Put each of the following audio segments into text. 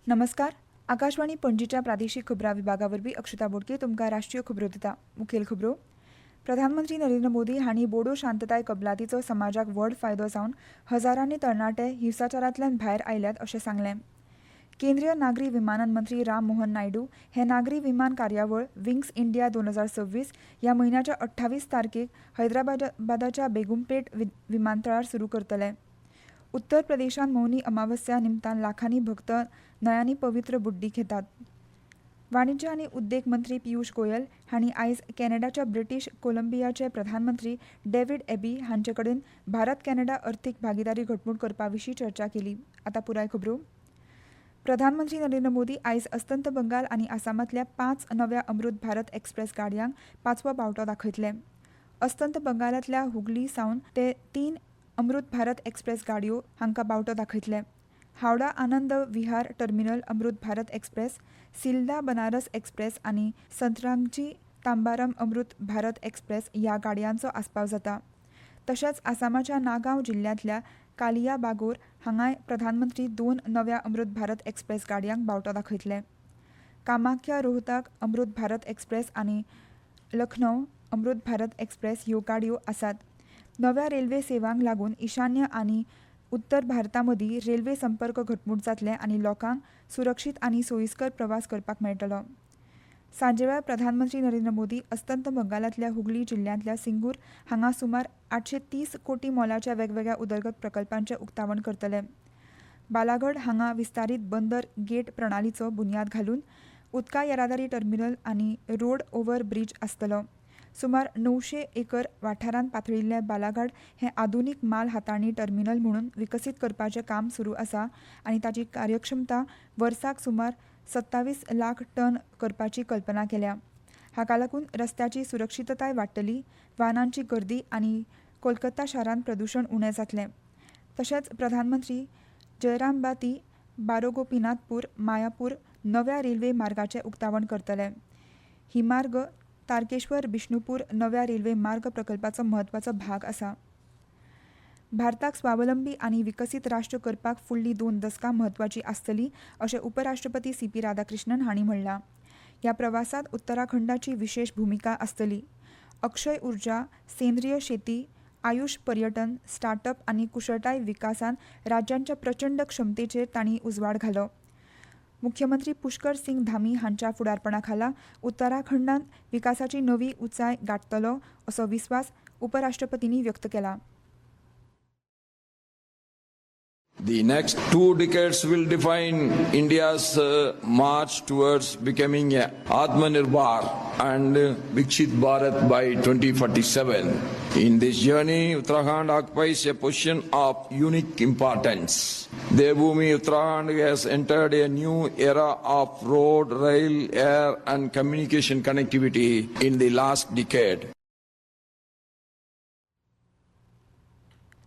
नमस्कार. आकाशवाणी पणजीच्या प्रादेशीक खबरां विभागा वरवीं अक्षता बोडके तुमकां राष्ट्रीय खबरो दिता. मुखेल खबरो. प्रधानमंत्री नरेंद्र मोदी हांणी बोडो शांतताय कबलातीचो समाजाक व्हड फायदो जावन हजारांनी तरणाटे हिंसाचारांतल्यान भायर आयल्यात अशें सांगलें. केंद्रीय नागरी विमानन मंत्री राम मोहन नायडू हे नागरी विमान कार्यावळ विंग्स इंडिया 2026 ह्या म्हयन्याच्या 28 तारखेक हैदराबादाच्या बेगुमपेट विमानतळार सुरू करतले. उत्तर प्रदेशात मौनी अमावस्या निमतान लाखांनी भक्त नयांनी पवित्र बुड्डी घेतात. वाणिज्य आनी उद्देग मंत्री पियुष गोयल हांणी आयज कॅनडाच्या ब्रिटीश कोलंबियाचे प्रधानमंत्री डेव्हिड एबी हांचे कडेन भारत कॅनडा अर्थीक भागीदारी घटमूट करपा विशीं चर्चा केली. आतां पुराय खबरो. प्रधानमंत्री नरेंद्र मोदी आयज अस्तंत बंगाल आनी आसामांतल्या 5 नव्या अमृत भारत एक्सप्रेस गाडयांक 5वो बावटो दाखयतले. अस्तंत बंगालांतल्या हुगली सावन ते 3 अमृत भारत एक्सप्रेस गाडयो हांकां बावटो दाखयतले. Howrah Anand Vihar terminal Amrit Bharat express, Silda Banaras express आनी संत्रागाची तांबारम अमृत भारत एक्सप्रेस ह्या गाडयांचो आस्पाव जाता. तशेंच आसामाच्या नागांव जिल्ल्यांतल्या कालिया बागोर हांगाय प्रधानमंत्री 2 नव्या अमृत भारत एक्सप्रेस गाडयांक बावटो दाखयतले. कामाख्या रोहतक अमृत भारत एक्सप्रेस आनी लखनौ अमृत भारत एक्सप्रेस ह्यो गाडयो आसात. नव्या रेल्वे सेवांक लागून ईशान्य आनी उत्तर भारतामदीं रेल्वे संपर्क घटमूट जातले आनी लोकांक सुरक्षीत आनी सोयीस्कर प्रवास करपाक मेळटलो. सांजेवेळार प्रधानमंत्री नरेंद्र मोदी अस्तंत बंगालांतल्या हुगली जिल्ल्यांतल्या सिंगूर हांगा सुमार 830 कोटी मोलाच्या वेगवेगळ्या उदरगत प्रकल्पांचें उक्तावण करतले. बालागड हांगा विस्तारीत बंदर गेट प्रणालीचो बुन्याद घालून उदका येरादारी टर्मिनल आनी रोड ओव्हर ब्रिज आसतलो. सुमार 900 एकर वाठारांत पातळिल्ले बालाघाट हें आधुनीक माल हाताळणी टर्मिनल म्हणून विकसीत करपाचें काम सुरू आसा आनी ताची कार्यक्षमता वर्साक सुमार 27 लाख टन करपाची कल्पना केल्या. हाका लागून रस्त्याची सुरक्षीतताय वाडटली, वाहनांची गर्दी आनी कोलकाता शारांत प्रदूशण उणें जातलें. तशेंच प्रधानमंत्री जयरामबाती बारोगोपीनाथपूर मायापूर नव्या रेल्वे मार्गाचें उक्तावण करतले. ही मार्ग तारकेश्वर बिष्णुपूर नव्या रेल्वे मार्ग प्रकल्पाचो म्हत्वाचो भाग आसा. भारताक स्वावलंबी आनी विकसीत राष्ट्र करपाक फुडलीं 2 दशकां म्हत्वाची आसतलीं अशें उपराष्ट्रपती सीपी राधाकृष्णन हांणी म्हणलां. ह्या प्रवासांत उत्तराखंडाची विशेष भुमिका आसतली. अक्षय उर्जा, सेंद्रीय शेती, आयुष पर्यटन, स्टार्टअप आनी कुशळटाय विकासान राज्यांच्या प्रचंड क्षमतेचेर तांणी उजवाड घालो. मुख्यमंत्री पुष्कर सिंग धामी हांच्या फुडारपणाखाला उत्तराखंडांत विकासाची नवी उंचाय गाठतलो असो विस्वास उपराष्ट्रपतींनी व्यक्त केला. The next 2 decades will define India's march towards becoming a Atmanirbhar and Viksit Bharat by 2047. In this journey, Uttarakhand occupies a position of unique importance. Devbhoomi Uttarakhand has entered a new era of road, rail, air and communication connectivity in the last decade.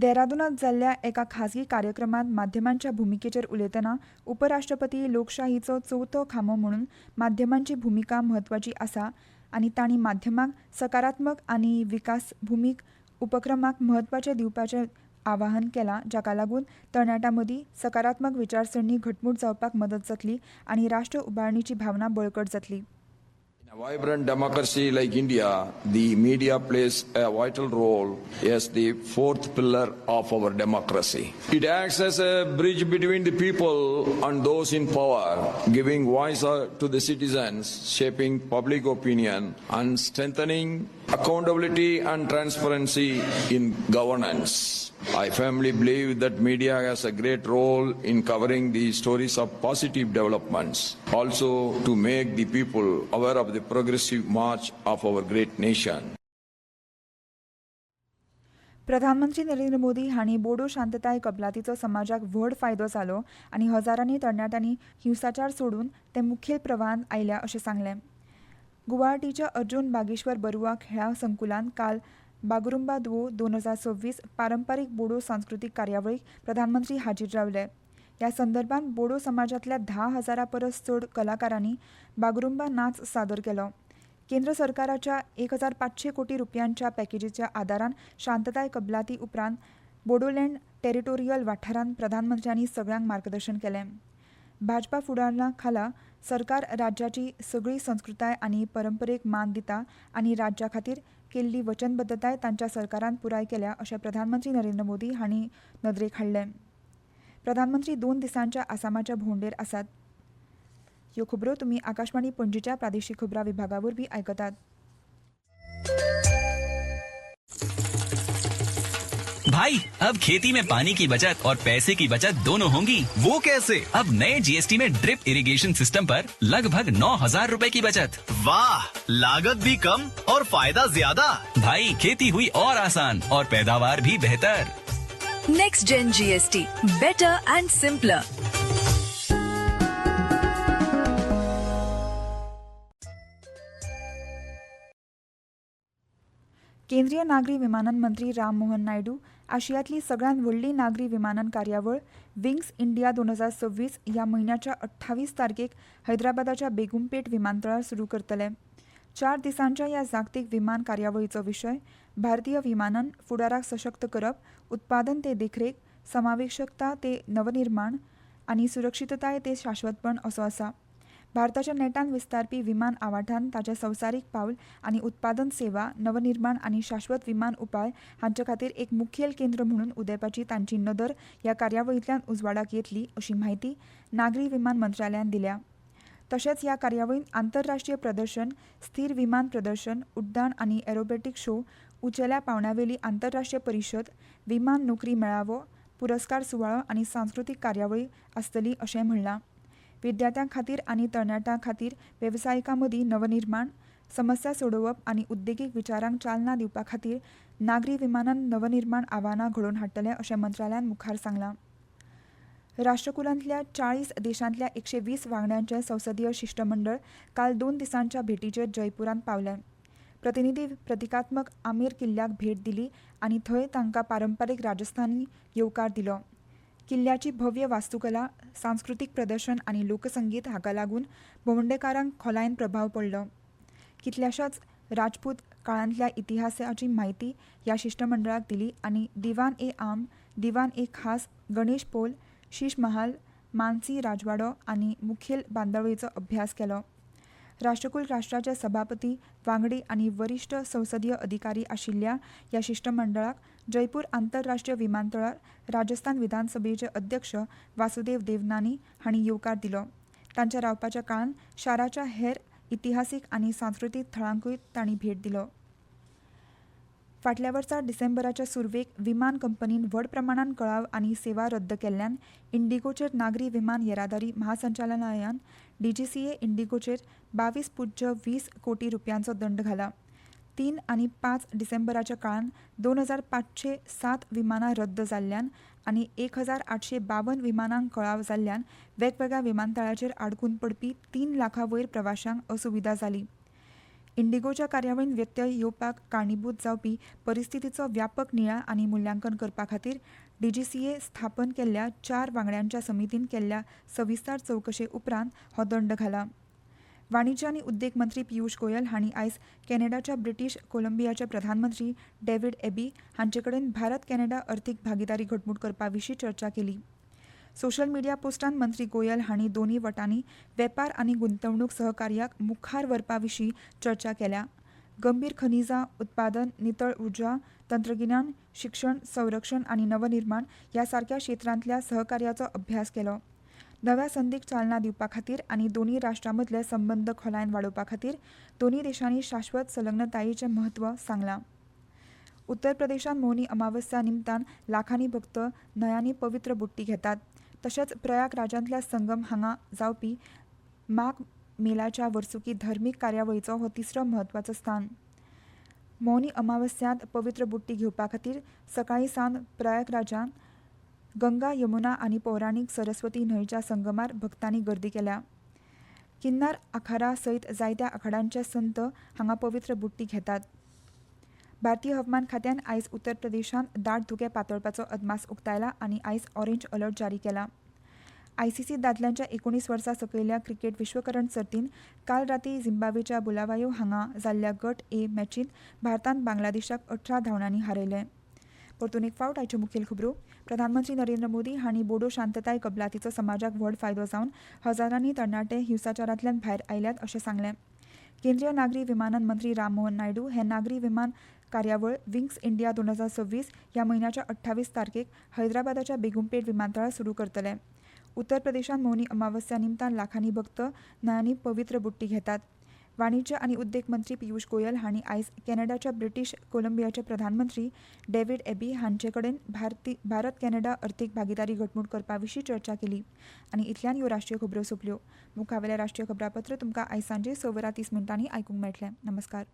देहरादूनात जाल्ल्या एका खाजगी कार्यक्रमात माध्यमांच्या भुमिकेचेर उलयतना उपराष्ट्रपती लोकशाहीचो चवथो खांबो म्हणून माध्यमांची भुमिका म्हत्वाची आसा आनी तांणी माध्यमांक सकारात्मक आनी विकास भूमीक उपक्रमांक म्हत्वाचें दिवपाचें आवाहन केलां, जाका लागून तरणाट्यां मदीं सकारात्मक विचारसरणी घटमूट जावपाक मदत जातली आनी राष्ट्र उबारणीची भावना बळकट जातली. In a vibrant democracy like India, the media plays a vital role as the 4th pillar of our democracy. It acts as a bridge between the people and those in power, giving voice to the citizens, shaping public opinion, and strengthening accountability and transparency in governance. I firmly believe that media has a great role in covering the stories of positive developments, also to make the people aware of the progressive march of our great nation. प्रधानमंत्री नरेंद्र मोदी हांणी बोडो शांतताय कबलातीचो समाजाक व्हड फायदो जालो आनी हजारांनी तरणाट्यांनी हिंसाचार सोडून ते मुखेल प्रवाहांत आयल्या अशें सांगलें. गुवाहाटीच्या अर्जुन बागेश्वर बरुआ खेळां संकुलांत काल बागुरुंबा दुओ 2026 पारंपारीक बोडो सांस्कृतीक कार्यावळीक प्रधानमंत्री हाजीर रावले. ह्या संदर्भात बोडो समाजांतल्या 10,000 परस चड कलाकारांनी बागुरुंबा नाच सादर केलो. केंद्र सरकाराच्या 1,500 कोटी रुपयांच्या पॅकेजीच्या आदारान शांतताय कबलाती उपरांत बोडोलँड टेरिटोरियल वाठारांत प्रधानमंत्र्यांनी सगळ्यांक मार्गदर्शन केलें. भाजपा फुडारणा खाला सरकार राज्याची सगळी संस्कृताय आनी परंपरेक मान दिता आनी राज्या खातीर केल्ली वचनबद्धताय तांच्या सरकारान पुराय केल्या अशें प्रधानमंत्री नरेंद्र मोदी हांणी नदरेक हाडलें. प्रधानमंत्री 2 दिसांच्या आसामाच्या भोंवडेर आसात. ह्यो खबरो तुमी आकाशवाणी पणजीच्या प्रादेशीक खबरां विभागा वरवीं आयकतात. भाई अब खेती में पानी की बचत और पैसे की बचत दोनों होंगी. वो कैसे? अब नए जीएसटी में ड्रिप इरिगेशन सिस्टम पर लगभग 9,000 रुपए की बचत. वाह, लागत भी कम और फायदा ज्यादा. भाई खेती हुई और आसान और पैदावार भी बेहतर. Next Gen GST, better and simpler. केंद्रीय नागरी विमानन मंत्री राम मोहन नायडू आशियांतली सगळ्यांत व्हडली नागरी विमानन कार्यावळ विंग्स इंडिया 2026 ह्या म्हयन्याच्या 28 तारखेक हैदराबादाच्या बेगुमपेट विमानतळार सुरू करतले. 4 दिसांच्या ह्या जागतीक विमान कार्यावळीचो विशय भारतीय विमानन फुडाराक सशक्त करप, उत्पादन ते देखरेख, समावेशकता ते नवनिर्माण आनी सुरक्षीतताय ते शाश्वतपण असो आसा. भारताच्या नेटान विस्तारपी विमान आवाठान ताचे संवसारीक पावल आनी उत्पादन सेवा, नवनिर्माण आनी शाश्वत विमान उपाय हांचे खातीर एक मुखेल केंद्र म्हणून उदेवपाची तांची नदर ह्या कार्यावळींतल्यान उजवाडाक येतली अशी म्हायती नागरी विमान मंत्रालयान दिल्या. तशेंच ह्या कार्यावळींत आंतरराष्ट्रीय प्रदर्शन, स्थिर विमान प्रदर्शन, उड्डाण आनी एरोबॅटिक शो, उंचेल्या पांवड्यावेली आंतरराष्ट्रीय परिशद, विमान नोकरी मेळावो, पुरस्कार सुवाळो आनी सांस्कृतीक कार्यावळी आसतली अशें म्हणलां. विद्यार्थ्यां खातीर आनी तरणाट्यां खातीर वेवसायिकां मदीं नवनिर्माण, समस्या सोडोवप आनी उद्देगीक विचारांक चालना दिवपा खातीर नागरी विमानन नवनिर्माण आव्हानां घडोवन हाडटले अशें मंत्रालयान मुखार सांगलां. राष्ट्रकुलांतल्या 40 देशांतल्या 120 वांगड्यांचें संसदीय शिष्टमंडळ काल 2 दिसांच्या भेटीचेर जयपुरांत पावलें. प्रतिनिधी प्रतिकात्मक आमेर किल्ल्याक भेट दिली आनी थंय तांकां पारंपारीक राजस्थानी येवकार दिलो. किल्ल्याची भव्य वास्तुकला, सांस्कृतीक प्रदर्शन आनी लोकसंगीत हाका लागून भोंवडेकारांक खोलायन प्रभाव पडलो. कितल्याशाच राजपूत काळांतल्या इतिहासाची म्हायती ह्या शिष्टमंडळाक दिली आनी दिवान-ए-आम, दिवान-ए-खास, गणेश पोल, शीश महाल, मानसी राजवाडो आनी मुखेल बांदावळीचो अभ्यास केलो. राष्ट्रकुल राष्ट्राचे सभापती, वांगडी आनी वरिश्ठ संसदीय अधिकारी आशिल्ल्या ह्या शिष्टमंडळाक जयपूर आंतरराष्ट्रीय विमानतळार राजस्थान विधानसभेचे अध्यक्ष वासुदेव देवनानी हांणी येवकार दिलो. तांच्या रावपाच्या काळान शाराच्या हेर इतिहासीक आनी सांस्कृतीक थळांकूय तांणी भेट दिलो. फाटल्या वर्सा डिसेंबराच्या सुरवेक विमान कंपनीन व्हड प्रमाणान कळाव आनी सेवा रद्द केल्ल्यान इंडिगोचेर नागरी विमान येरादारी महासंचालनालयान DGCA इंडिगोचेर 22.20 कोटी रुपयांचो दंड घाला. 3 आनी 5 डिसेंबराच्या काळान 2,507 विमानां रद्द जाल्ल्यान आनी 1,852 विमानांक कळाव जाल्ल्यान वेगवेगळ्या विमानतळाचेर आडकून पडपी 3 लाखां वयर प्रवाशांक असुविधा जाली. इंडिगोच्या कार्यावळींत व्यत्यय येवपाक कारणीभूत जावपी परिस्थितीचो व्यापक नियाळ आनी मुल्यांकन करपा खातीर DGCA स्थापन केल्ल्या 4 वांगड्यांच्या समितीन केल्ल्या सविस्तर चवकशे उपरांत हो दंड घाला. वाणिज्य आनी उद्देग मंत्री पियुष गोयल हांणी आयज कॅनडाच्या ब्रिटीश कोलंबियाचे प्रधानमंत्री डेव्हिड एबी हांचे कडेन भारत कॅनडा अर्थीक भागीदारी घटमूट करपा विशीं चर्चा केली. सोशल मिडिया पोस्टान मंत्री गोयल हांणी दोनूय वटांनी वेपार आनी गुंतवणूक सहकार्याक मुखार व्हरपा विशीं चर्चा केल्या. गंभीर खनिजां, उत्पादन, नितळ उर्जा, तंत्रगिन्यान, शिक्षण, संरक्षण आनी नवनिर्माण ह्या सारक्या क्षेत्रांतल्या सहकार्याचो अभ्यास केलो. नव्या संदीक चालना दिवपा खातीर आनी दोनूय राष्ट्रां मदले संबंद खोलायन वाडोवपा खातीर दोनूय देशांनी शाश्वत संलग्नतायेचें म्हत्व सांगलां. उत्तर प्रदेशांत मौनी अमावस्या निमतान लाखांनी भक्त न्हंयांनी पवित्र बुडटी घेतात. तशेंच प्रयागराजांतल्या संगम हांगा जावपी माघ मेलाच्या वर्सुकी धर्मीक कार्यावळीचो हो तिसरो म्हत्वाचो स्थान. मौनी अमावस्यांत पवित्र बुडटी घेवपा खातीर सकाळीं सावन प्रयागराजांत गंगा, यमुना आनी पौराणीक सरस्वती न्हंयच्या संगमार भक्तांनी गर्दी केल्या. किन्नार आखाडा सयत जायत्या आखाड्यांचे संत हांगा पवित्र बुडटी घेतात. भारतीय हवामान खात्यान आयज उत्तर प्रदेशांत दाट धुके पातळपाचो अदमास उक्तायला आनी आयज ऑरेंज अलर्ट जारी केला. ICC दादल्यांच्या 19 वर्सां सकयल्या क्रिकेट विश्वकरण सर्तीन काल रातीं झिम्बाब्वेच्या बुलावायो हांगा जाल्ल्या गट A मॅचींत भारतान बांगलादेशाक 18 धांवड्यांनी हारयलें. परतून एक फावट आयच्यो मुखेल खबरो. प्रधानमंत्री नरेंद्र मोदी हांणी बोडो शांतताय कबलातीचो समाजाक व्हड फायदो जावन हजारांनी तरणाटे हिंसाचारांतल्यान भायर आयल्यात अशें सांगलें. केंद्रीय नागरी विमानन मंत्री राममोहन नायडू हे नागरी विमान कार्यावळ विंग्स इंडिया 2026 ह्या म्हयन्याच्या 28 तारखेक हैदराबादाच्या बेगुंपेट विमानतळार सुरू करतले. उत्तर प्रदेशांत मौनी अमावस्या निमतान लाखांनी भक्त न्हंयांनी पवित्र बुडटी घेतात. वाणिज्य आनी उद्देग मंत्री पियुष गोयल हांणी आयज कॅनडाच्या ब्रिटीश कोलंबियाचे प्रधानमंत्री डेव्हिड एबी हांचे कडेन भारत कॅनडा अर्थीक भागीदारी घटमूट करपा विशीं चर्चा केली. आनी इतल्यान ह्यो राष्ट्रीय खबरो सोंपल्यो. मुखावेलें राष्ट्रीय खबरापत्र तुमकां आयज सांजे 6:30 आयकूंक मेळटलें. नमस्कार.